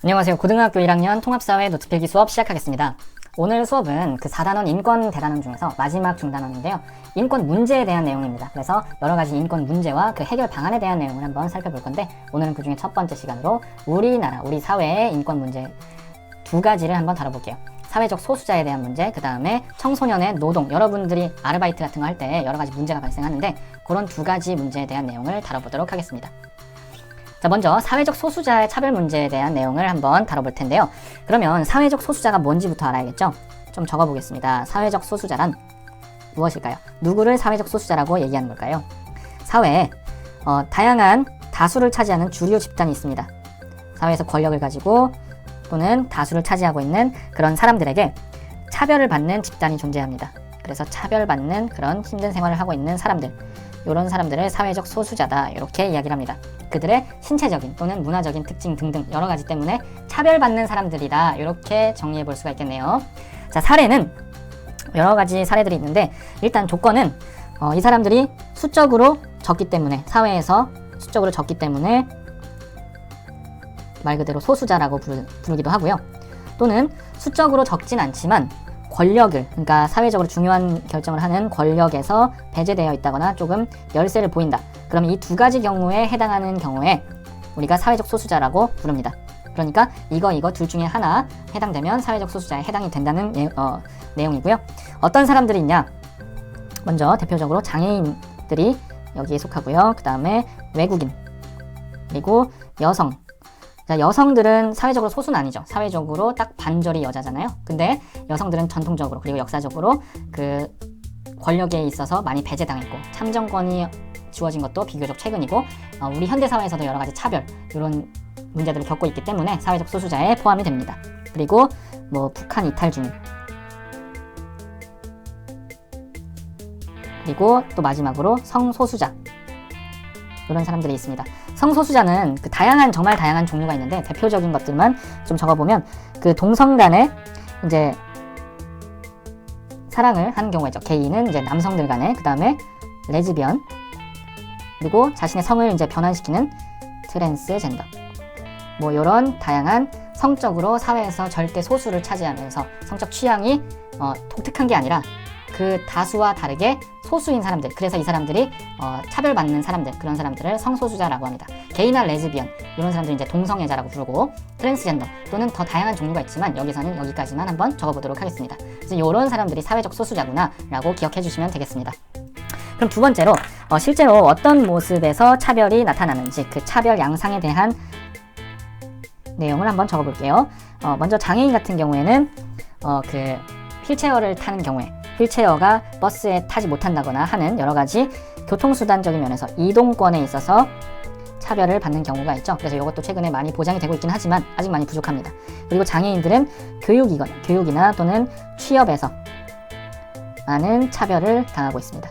안녕하세요. 고등학교 1학년 통합사회 노트필기 수업 시작하겠습니다. 오늘 수업은 그 4단원 인권 대단원 중에서 마지막 중단원인데요. 인권 문제에 대한 내용입니다. 그래서 여러 가지 인권 문제와 그 해결 방안에 대한 내용을 한번 살펴볼 건데, 오늘은 그 중에 첫 번째 시간으로 우리나라, 우리 사회의 인권 문제 두 가지를 한번 다뤄볼게요. 사회적 소수자에 대한 문제, 그 다음에 청소년의 노동, 여러분들이 아르바이트 같은 거 할 때 여러 가지 문제가 발생하는데, 그런 두 가지 문제에 대한 내용을 다뤄보도록 하겠습니다. 자, 먼저 사회적 소수자의 차별 문제에 대한 내용을 한번 다뤄볼 텐데요. 그러면 사회적 소수자가 뭔지부터 알아야겠죠? 좀 적어보겠습니다. 사회적 소수자란 무엇일까요? 누구를 사회적 소수자라고 얘기하는 걸까요? 사회에 다양한 다수를 차지하는 주류 집단이 있습니다. 사회에서 권력을 가지고 또는 다수를 차지하고 있는 그런 사람들에게 차별을 받는 집단이 존재합니다. 그래서 차별받는 그런 힘든 생활을 하고 있는 사람들, 이런 사람들을 사회적 소수자다, 이렇게 이야기를 합니다. 그들의 신체적인 또는 문화적인 특징 등등 여러 가지 때문에 차별받는 사람들이다, 이렇게 정리해 볼 수가 있겠네요. 자, 사례는 여러 가지 사례들이 있는데, 일단 조건은 이 사람들이 수적으로 적기 때문에, 사회에서 수적으로 적기 때문에 말 그대로 소수자라고 부르기도 하고요. 또는 수적으로 적진 않지만 권력을, 그러니까 사회적으로 중요한 결정을 하는 권력에서 배제되어 있다거나 조금 열세를 보인다. 그러면 이 두 가지 경우에 해당하는 경우에 우리가 사회적 소수자라고 부릅니다. 그러니까 이거 둘 중에 하나 해당되면 사회적 소수자에 해당이 된다는 내용이고요. 어떤 사람들이 있냐? 먼저 대표적으로 장애인들이 여기에 속하고요. 그 다음에 외국인, 그리고 여성. 자, 여성들은 사회적으로 소수는 아니죠. 사회적으로 딱 반절이 여자잖아요. 근데 여성들은 전통적으로 그리고 역사적으로 그 권력에 있어서 많이 배제당했고, 참정권이 주어진 것도 비교적 최근이고, 우리 현대사회에서도 여러 가지 차별, 이런 문제들을 겪고 있기 때문에 사회적 소수자에 포함이 됩니다. 그리고 뭐 북한 이탈 중인, 그리고 또 마지막으로 성소수자, 이런 사람들이 있습니다. 성소수자는 그 정말 다양한 종류가 있는데, 대표적인 것들만 좀 적어보면 그 동성 간에 이제 사랑을 하는 경우죠. 게이는 이제 남성들 간에, 그 다음에 레즈비언, 그리고 자신의 성을 이제 변환시키는 트랜스젠더, 뭐 이런 다양한 성적으로 사회에서 절대 소수를 차지하면서 성적 취향이 독특한 게 아니라 그 다수와 다르게 소수인 사람들, 그래서 이 사람들이 차별받는 사람들, 그런 사람들을 성소수자라고 합니다. 게이나 레즈비언, 이런 사람들이 이제 동성애자라고 부르고, 트랜스젠더 또는 더 다양한 종류가 있지만 여기서는 여기까지만 한번 적어보도록 하겠습니다. 그래서 이런 사람들이 사회적 소수자구나 라고 기억해 주시면 되겠습니다. 그럼 두 번째로 실제로 어떤 모습에서 차별이 나타나는지, 그 차별 양상에 대한 내용을 한번 적어볼게요. 먼저 장애인 같은 경우에는 그 휠체어를 타는 경우에 휠체어가 버스에 타지 못한다거나 하는 여러 가지 교통수단적인 면에서 이동권에 있어서 차별을 받는 경우가 있죠. 그래서 이것도 최근에 많이 보장이 되고 있긴 하지만 아직 많이 부족합니다. 그리고 장애인들은 교육이나 또는 취업에서 많은 차별을 당하고 있습니다.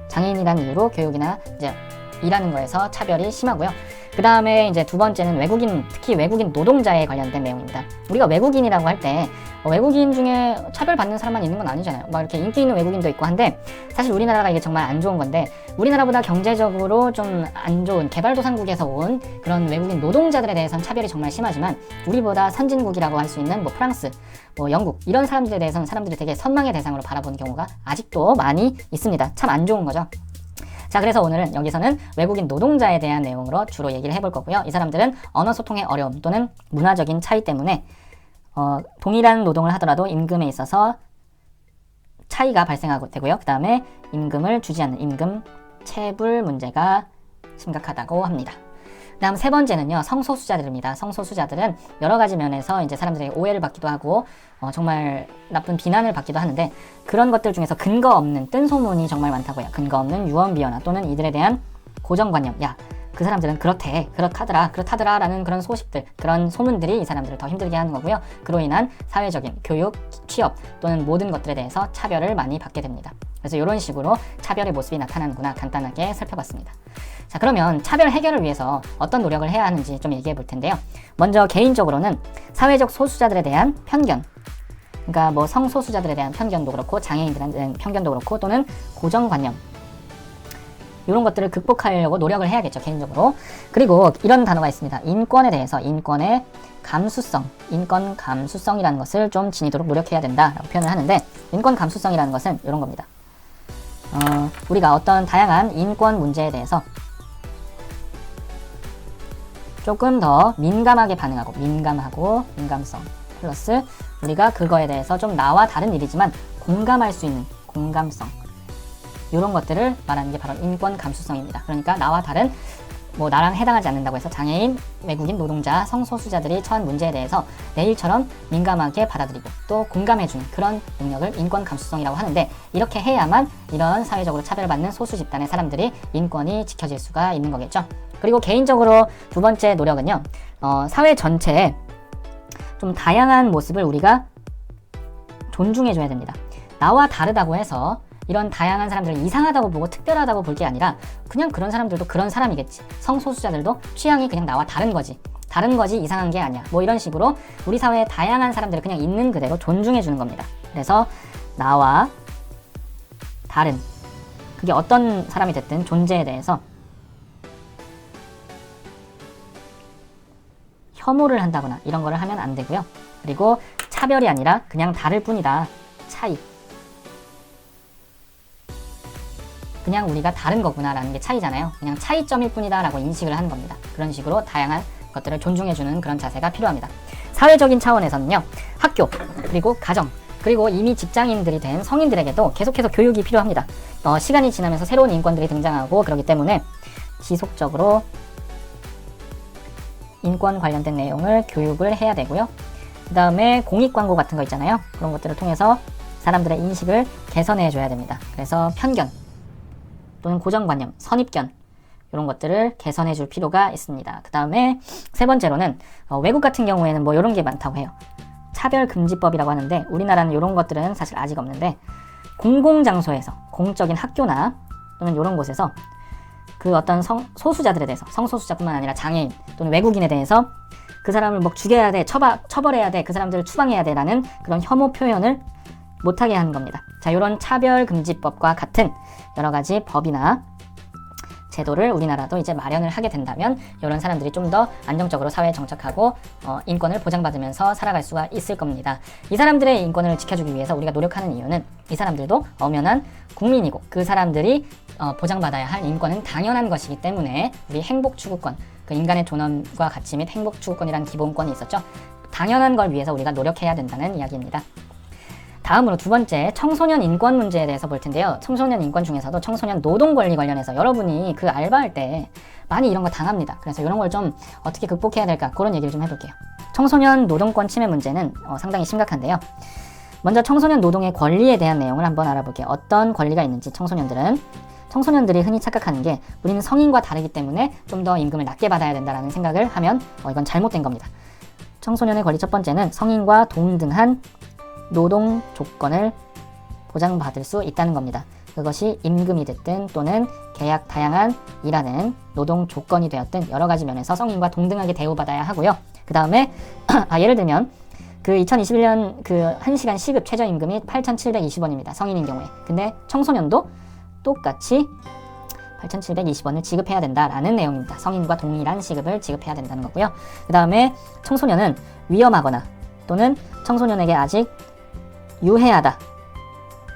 장애인이라는 이유로 교육이나 이제 일하는 거에서 차별이 심하고요. 그 다음에 이제 두 번째는 외국인, 특히 외국인 노동자에 관련된 내용입니다. 우리가 외국인이라고 할 때 외국인 중에 차별받는 사람만 있는 건 아니잖아요. 막 이렇게 인기 있는 외국인도 있고 한데, 사실 우리나라가 이게 정말 안 좋은 건데, 우리나라보다 경제적으로 좀 안 좋은 개발도상국에서 온 그런 외국인 노동자들에 대해서는 차별이 정말 심하지만, 우리보다 선진국이라고 할 수 있는 뭐 프랑스, 뭐 영국, 이런 사람들에 대해서는 사람들이 되게 선망의 대상으로 바라보는 경우가 아직도 많이 있습니다. 참 안 좋은 거죠. 자, 그래서 오늘은 여기서는 외국인 노동자에 대한 내용으로 주로 얘기를 해볼 거고요. 이 사람들은 언어 소통의 어려움 또는 문화적인 차이 때문에 동일한 노동을 하더라도 임금에 있어서 차이가 발생하고 되고요. 그 다음에 임금을 주지 않는 임금 체불 문제가 심각하다고 합니다. 그 다음 세 번째는요, 성소수자들입니다. 성소수자들은 여러 가지 면에서 이제 사람들에게 오해를 받기도 하고 정말 나쁜 비난을 받기도 하는데, 그런 것들 중에서 근거 없는 뜬소문이 정말 많다고요. 근거 없는 유언비어나 또는 이들에 대한 고정관념, 야, 그 사람들은 그렇다더라 라는 그런 소식들, 그런 소문들이 이 사람들을 더 힘들게 하는 거고요. 그로 인한 사회적인 교육, 취업 또는 모든 것들에 대해서 차별을 많이 받게 됩니다. 그래서 이런 식으로 차별의 모습이 나타나는구나, 간단하게 살펴봤습니다. 자, 그러면 차별 해결을 위해서 어떤 노력을 해야 하는지 좀 얘기해 볼 텐데요. 먼저 개인적으로는 사회적 소수자들에 대한 편견, 그러니까 뭐 성소수자들에 대한 편견도 그렇고 장애인들에 대한 편견도 그렇고 또는 고정관념, 이런 것들을 극복하려고 노력을 해야겠죠, 개인적으로. 그리고 이런 단어가 있습니다. 인권에 대해서 인권의 감수성, 인권 감수성이라는 것을 좀 지니도록 노력해야 된다라고 표현을 하는데, 인권 감수성이라는 것은 이런 겁니다. 우리가 어떤 다양한 인권 문제에 대해서 조금 더 민감하게 반응하고, 민감성 플러스 우리가 그거에 대해서 좀 나와 다른 일이지만 공감할 수 있는 공감성, 이런 것들을 말하는 게 바로 인권 감수성입니다. 그러니까 나와 다른, 뭐 나랑 해당하지 않는다고 해서 장애인, 외국인, 노동자, 성소수자들이 처한 문제에 대해서 내 일처럼 민감하게 받아들이고 또 공감해주는 그런 능력을 인권 감수성이라고 하는데, 이렇게 해야만 이런 사회적으로 차별받는 소수 집단의 사람들이 인권이 지켜질 수가 있는 거겠죠. 그리고 개인적으로 두 번째 노력은요, 사회 전체에 좀 다양한 모습을 우리가 존중해줘야 됩니다. 나와 다르다고 해서 이런 다양한 사람들을 이상하다고 보고 특별하다고 볼 게 아니라 그냥 그런 사람들도 그런 사람이겠지. 성소수자들도 취향이 그냥 나와 다른 거지. 이상한 게 아니야. 뭐 이런 식으로 우리 사회의 다양한 사람들을 그냥 있는 그대로 존중해 주는 겁니다. 그래서 나와 다른, 그게 어떤 사람이 됐든 존재에 대해서 혐오를 한다거나 이런 거를 하면 안 되고요. 그리고 차별이 아니라 그냥 다를 뿐이다. 차이. 그냥 우리가 다른 거구나 라는 게 차이잖아요. 그냥 차이점일 뿐이다 라고 인식을 하는 겁니다. 그런 식으로 다양한 것들을 존중해주는 그런 자세가 필요합니다. 사회적인 차원에서는요, 학교, 그리고 가정, 그리고 이미 직장인들이 된 성인들에게도 계속해서 교육이 필요합니다. 시간이 지나면서 새로운 인권들이 등장하고 그렇기 때문에 지속적으로 인권 관련된 내용을 교육을 해야 되고요. 그 다음에 공익 광고 같은 거 있잖아요. 그런 것들을 통해서 사람들의 인식을 개선해 줘야 됩니다. 그래서 편견 또는 고정관념, 선입견, 이런 것들을 개선해 줄 필요가 있습니다. 그 다음에 세 번째로는 외국 같은 경우에는 뭐 이런 게 많다고 해요. 차별금지법이라고 하는데, 우리나라는 이런 것들은 사실 아직 없는데, 공공장소에서, 공적인 학교나 또는 이런 곳에서 그 어떤 소수자들에 대해서, 성소수자뿐만 아니라 장애인 또는 외국인에 대해서 그 사람을 뭐 죽여야 돼, 처벌해야 돼, 그 사람들을 추방해야 돼 라는 그런 혐오 표현을 못하게 하는 겁니다. 자, 이런 차별금지법과 같은 여러 가지 법이나 제도를 우리나라도 이제 마련을 하게 된다면 이런 사람들이 좀 더 안정적으로 사회에 정착하고 인권을 보장받으면서 살아갈 수가 있을 겁니다. 이 사람들의 인권을 지켜주기 위해서 우리가 노력하는 이유는 이 사람들도 엄연한 국민이고 그 사람들이 보장받아야 할 인권은 당연한 것이기 때문에 우리 행복추구권, 그 인간의 존엄과 가치 및 행복추구권이라는 기본권이 있었죠. 당연한 걸 위해서 우리가 노력해야 된다는 이야기입니다. 다음으로 두 번째, 청소년 인권 문제에 대해서 볼 텐데요. 청소년 인권 중에서도 청소년 노동 권리 관련해서 여러분이 그 알바할 때 많이 이런 거 당합니다. 그래서 이런 걸 좀 어떻게 극복해야 될까, 그런 얘기를 좀 해볼게요. 청소년 노동권 침해 문제는 상당히 심각한데요. 먼저 청소년 노동의 권리에 대한 내용을 한번 알아볼게요. 어떤 권리가 있는지. 청소년들이 흔히 착각하는 게 우리는 성인과 다르기 때문에 좀 더 임금을 낮게 받아야 된다라는 생각을 하면 이건 잘못된 겁니다. 청소년의 권리 첫 번째는 성인과 동등한 노동 조건을 보장받을 수 있다는 겁니다. 그것이 임금이 됐든 또는 계약 다양한 일하는 노동 조건이 되었든 여러 가지 면에서 성인과 동등하게 대우받아야 하고요. 그 다음에 예를 들면 그 2021년 그 1시간 시급 최저임금이 8,720원입니다. 성인인 경우에. 근데 청소년도 똑같이 8,720원을 지급해야 된다라는 내용입니다. 성인과 동일한 시급을 지급해야 된다는 거고요. 그 다음에 청소년은 위험하거나 또는 청소년에게 아직 유해하다,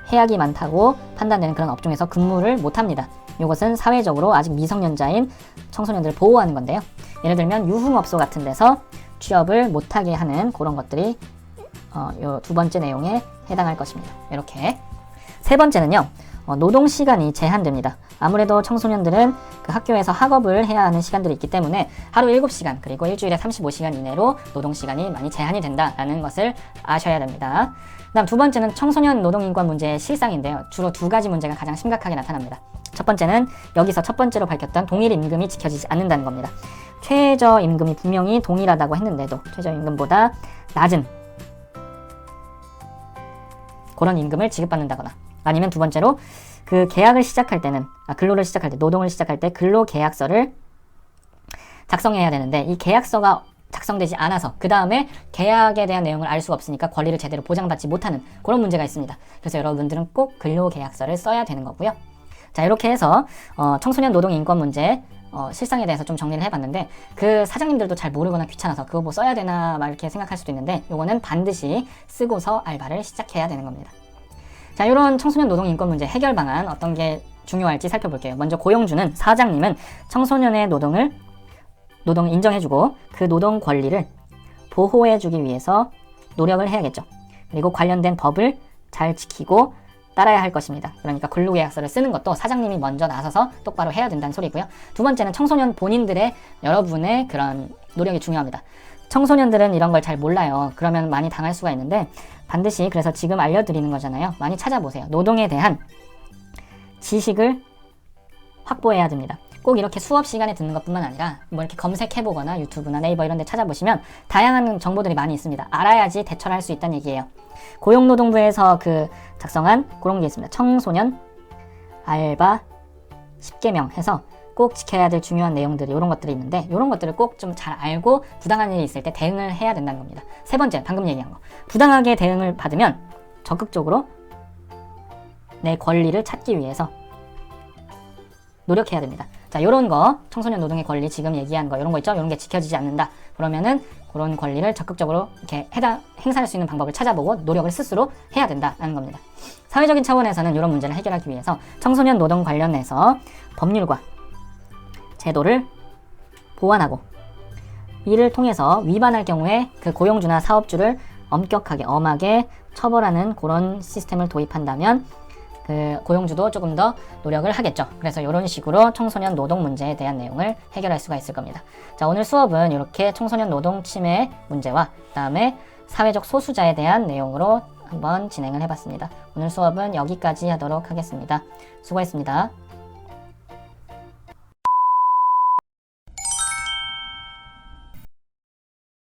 해악이 많다고 판단되는 그런 업종에서 근무를 못합니다. 이것은 사회적으로 아직 미성년자인 청소년들을 보호하는 건데요. 예를 들면 유흥업소 같은 데서 취업을 못하게 하는 그런 것들이 요 두 번째 내용에 해당할 것입니다. 이렇게. 세 번째는요, 노동시간이 제한됩니다. 아무래도 청소년들은 그 학교에서 학업을 해야 하는 시간들이 있기 때문에 하루 7시간 그리고 일주일에 35시간 이내로 노동시간이 많이 제한이 된다는 것을 아셔야 됩니다. 그 다음 두 번째는 청소년 노동인권 문제의 실상인데요. 주로 두 가지 문제가 가장 심각하게 나타납니다. 첫 번째는 여기서 첫 번째로 밝혔던 동일 임금이 지켜지지 않는다는 겁니다. 최저임금이 분명히 동일하다고 했는데도 최저임금보다 낮은 그런 임금을 지급받는다거나, 아니면 두 번째로 그 계약을 시작할 때는 근로를 시작할 때, 노동을 시작할 때 근로계약서를 작성해야 되는데 이 계약서가 작성되지 않아서 그 다음에 계약에 대한 내용을 알 수가 없으니까 권리를 제대로 보장받지 못하는 그런 문제가 있습니다. 그래서 여러분들은 꼭 근로계약서를 써야 되는 거고요. 자, 이렇게 해서 청소년 노동 인권 문제 실상에 대해서 좀 정리를 해봤는데, 그 사장님들도 잘 모르거나 귀찮아서 그거 뭐 써야 되나 막 이렇게 생각할 수도 있는데, 요거는 반드시 쓰고서 알바를 시작해야 되는 겁니다. 자, 이런 청소년 노동 인권 문제 해결 방안 어떤 게 중요할지 살펴볼게요. 먼저 고용주는, 사장님은 청소년의 노동 인정해주고 그 노동 권리를 보호해주기 위해서 노력을 해야겠죠. 그리고 관련된 법을 잘 지키고 따라야 할 것입니다. 그러니까 근로계약서를 쓰는 것도 사장님이 먼저 나서서 똑바로 해야 된다는 소리고요. 두 번째는 청소년 본인들의, 여러분의 그런 노력이 중요합니다. 청소년들은 이런 걸 잘 몰라요. 그러면 많이 당할 수가 있는데, 반드시 그래서 지금 알려드리는 거잖아요. 많이 찾아보세요. 노동에 대한 지식을 확보해야 됩니다. 꼭 이렇게 수업 시간에 듣는 것뿐만 아니라 뭐 이렇게 검색해보거나 유튜브나 네이버 이런 데 찾아보시면 다양한 정보들이 많이 있습니다. 알아야지 대처를 할 수 있다는 얘기예요. 고용노동부에서 작성한 그런 게 있습니다. 청소년 알바 10개명 해서 꼭 지켜야 될 중요한 내용들이, 이런 것들이 있는데, 이런 것들을 꼭 좀 잘 알고 부당한 일이 있을 때 대응을 해야 된다는 겁니다. 세 번째, 방금 얘기한 거. 부당하게 대응을 받으면 적극적으로 내 권리를 찾기 위해서 노력해야 됩니다. 자, 요런 거, 청소년 노동의 권리, 지금 얘기한 거, 요런 거 있죠? 요런 게 지켜지지 않는다. 그러면은 그런 권리를 적극적으로 이렇게 행사할 수 있는 방법을 찾아보고 노력을 스스로 해야 된다는 겁니다. 사회적인 차원에서는 이런 문제를 해결하기 위해서 청소년 노동 관련해서 법률과 제도를 보완하고, 이를 통해서 위반할 경우에 그 고용주나 사업주를 엄격하게, 엄하게 처벌하는 그런 시스템을 도입한다면 그 고용주도 조금 더 노력을 하겠죠. 그래서 이런 식으로 청소년 노동 문제에 대한 내용을 해결할 수가 있을 겁니다. 자, 오늘 수업은 이렇게 청소년 노동 침해 문제와 그다음에 사회적 소수자에 대한 내용으로 한번 진행을 해봤습니다. 오늘 수업은 여기까지 하도록 하겠습니다. 수고했습니다.